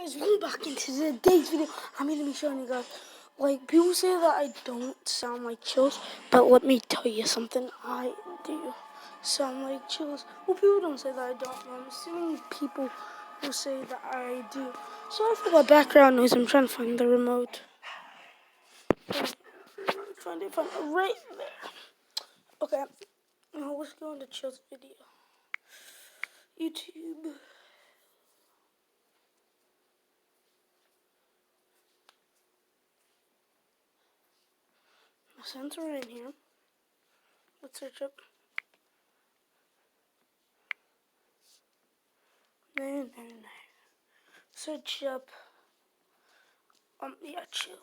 guys, welcome back into today's video. I'm going to be showing you guys, like, people say that I don't sound like chillz, but let me tell you something, I do sound like chillz. Well, people don't say that I don't, but I'm assuming people will say that I do. Sorry for that background noise, I'm trying to find the remote. I'm trying to find it right there. Okay, now let's go into chillz video. YouTube. Censor in here. Let's search up. No. Search up. Yeah, chillz.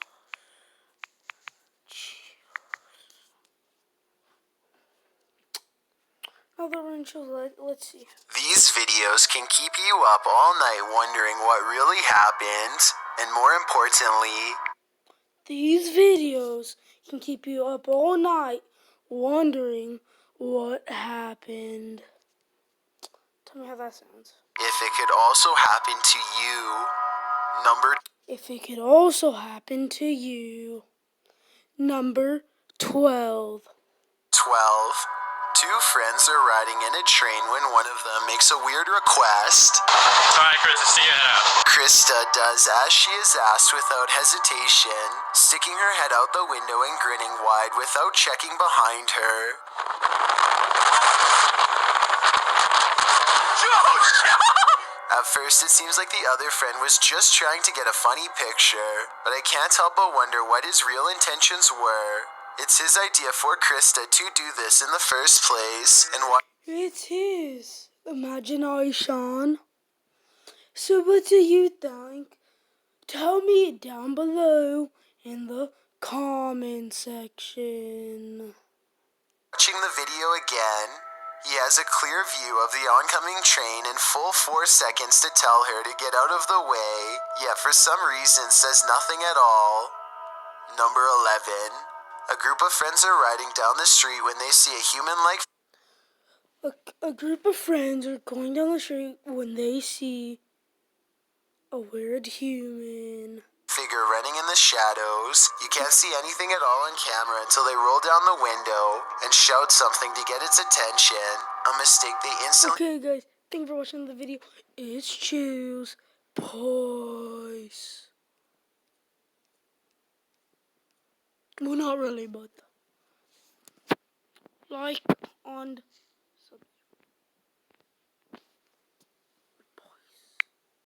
Now that we're in chillz, let's see. These videos can keep you up all night wondering what really happened, and more importantly, These videos can keep you up all night wondering what happened. Tell me how that sounds. if it could also happen to you. If it could also happen to you. Number 12. 12. Two friends are riding in a train when one of them makes a weird request. Alright, Krista, see you head out. Krista does as she is asked without hesitation, sticking her head out the window and grinning wide without checking behind her. At first, it seems like the other friend was just trying to get a funny picture, but I can't help but wonder what his real intentions were. It's his idea for Krista to do this in the first place, and why It's his imagination. So what do you think? Tell me down below in the comment section. watching the video again, he has a clear view of the oncoming train in full 4 seconds to tell her to get out of the way, yet for some reason says nothing at all. Number 11. A group of friends are riding down the street when they see a human-like A group of friends are going down the street when they see a weird human. figure running in the shadows. You can't see anything at all on camera until they roll down the window and shout something to get its attention. A mistake they instantly... Okay guys, thank you for watching the video. It's chillz. Peace. Well, not really, but like on